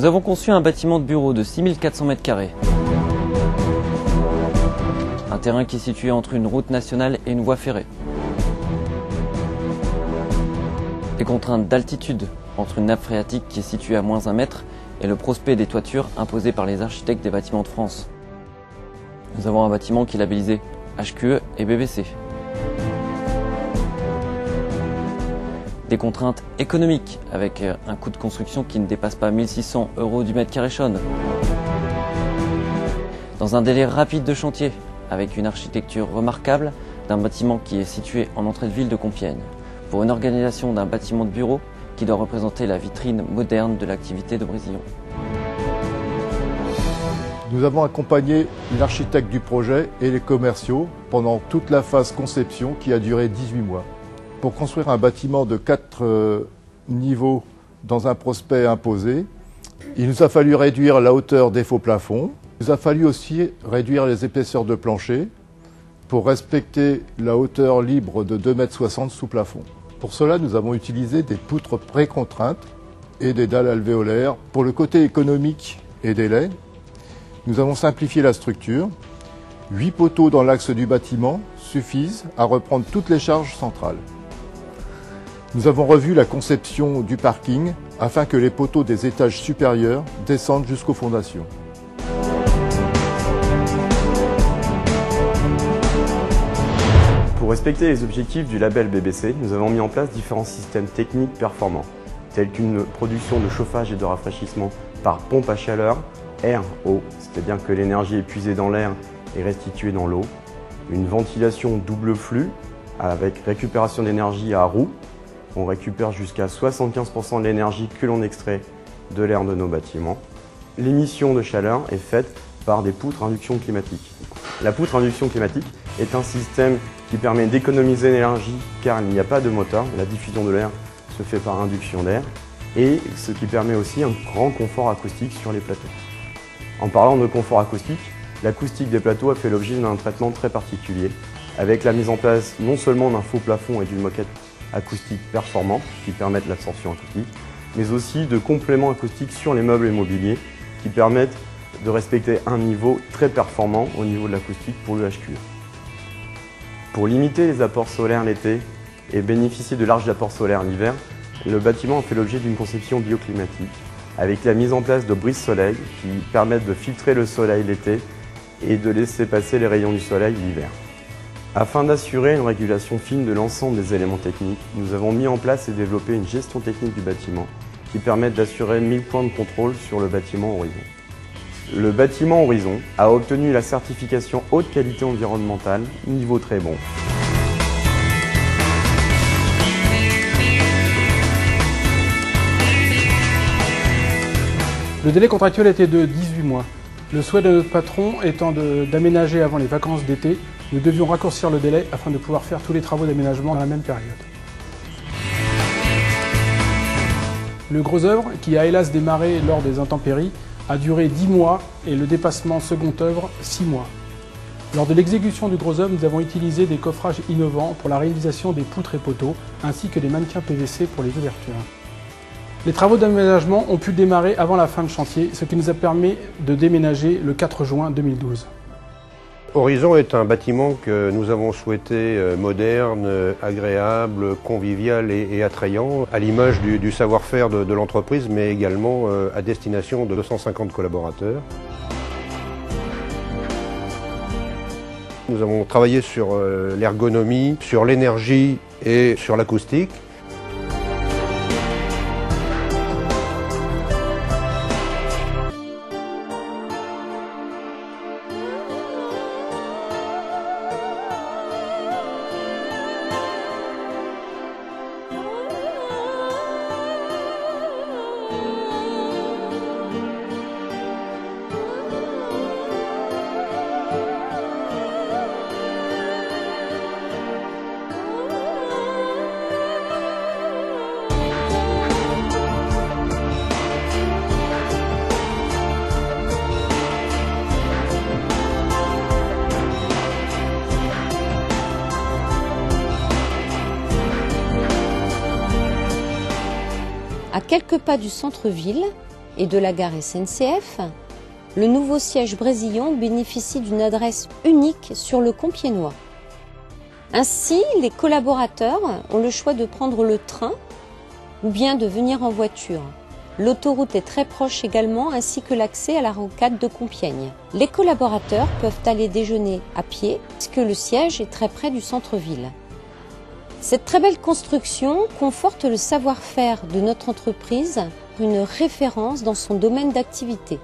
avons conçu un bâtiment de bureau de 6400 m². Un terrain qui est situé entre une route nationale et une voie ferrée. Des contraintes d'altitude entre une nappe phréatique qui est située à moins 1 mètre et le prospect des toitures imposé par les architectes des bâtiments de France. Nous avons un bâtiment qui est labellisé HQE et BBC. Des contraintes économiques avec un coût de construction qui ne dépasse pas 1 600 € du mètre carré chaude. Dans un délai rapide de chantier avec une architecture remarquable d'un bâtiment qui est situé en entrée de ville de Compiègne, pour une organisation d'un bâtiment de bureau qui doit représenter la vitrine moderne de l'activité de Brézillon. Nous avons accompagné l'architecte du projet et les commerciaux pendant toute la phase conception qui a duré 18 mois. Pour construire un bâtiment de 4 niveaux dans un prospect imposé, il nous a fallu réduire la hauteur des faux plafonds. Il nous a fallu aussi réduire les épaisseurs de plancher pour respecter la hauteur libre de 2,60 m sous plafond. Pour cela, nous avons utilisé des poutres pré-contraintes et des dalles alvéolaires. Pour le côté économique et délai, nous avons simplifié la structure. 8 poteaux dans l'axe du bâtiment suffisent à reprendre toutes les charges centrales. Nous avons revu la conception du parking afin que les poteaux des étages supérieurs descendent jusqu'aux fondations. Pour respecter les objectifs du label BBC, nous avons mis en place différents systèmes techniques performants, tels qu'une production de chauffage et de rafraîchissement par pompe à chaleur, air-eau, c'est-à-dire que l'énergie est puisée dans l'air et restituée dans l'eau, une ventilation double flux avec récupération d'énergie à roue. On récupère jusqu'à 75% de l'énergie que l'on extrait de l'air de nos bâtiments. L'émission de chaleur est faite par des poutres à induction climatique. La poutre à induction climatique est un système qui permet d'économiser l'énergie car il n'y a pas de moteur. La diffusion de l'air se fait par induction d'air et ce qui permet aussi un grand confort acoustique sur les plateaux. En parlant de confort acoustique, l'acoustique des plateaux a fait l'objet d'un traitement très particulier avec la mise en place non seulement d'un faux plafond et d'une moquette acoustique performante qui permettent l'absorption acoustique, mais aussi de compléments acoustiques sur les meubles et mobiliers qui permettent de respecter un niveau très performant au niveau de l'acoustique pour le HQE. Pour limiter les apports solaires l'été et bénéficier de larges apports solaires l'hiver, le bâtiment a fait l'objet d'une conception bioclimatique avec la mise en place de brise-soleil qui permettent de filtrer le soleil l'été et de laisser passer les rayons du soleil l'hiver. Afin d'assurer une régulation fine de l'ensemble des éléments techniques, nous avons mis en place et développé une gestion technique du bâtiment qui permet d'assurer 1000 points de contrôle sur le bâtiment Horizon. Le bâtiment Horizon a obtenu la certification haute qualité environnementale, niveau très bon. Le délai contractuel était de 18 mois. Le souhait de notre patron étant d'aménager avant les vacances d'été, nous devions raccourcir le délai afin de pouvoir faire tous les travaux d'aménagement dans la même période. Le gros œuvre, qui a hélas démarré lors des intempéries, a duré 10 mois et le dépassement second œuvre 6 mois. Lors de l'exécution du gros œuvre, nous avons utilisé des coffrages innovants pour la réalisation des poutres et poteaux, ainsi que des mannequins PVC pour les ouvertures. Les travaux d'aménagement ont pu démarrer avant la fin de chantier, ce qui nous a permis de déménager le 4 juin 2012. Horizon est un bâtiment que nous avons souhaité moderne, agréable, convivial et attrayant, à l'image du savoir-faire de l'entreprise, mais également à destination de 250 collaborateurs. Nous avons travaillé sur l'ergonomie, sur l'énergie et sur l'acoustique. À quelques pas du centre-ville, et de la gare SNCF, le nouveau siège Brésillon bénéficie d'une adresse unique sur le Compiègnois. Ainsi, les collaborateurs ont le choix de prendre le train ou bien de venir en voiture. L'autoroute est très proche également, ainsi que l'accès à la rocade de Compiègne. Les collaborateurs peuvent aller déjeuner à pied, puisque le siège est très près du centre-ville. Cette très belle construction conforte le savoir-faire de notre entreprise, une référence dans son domaine d'activité.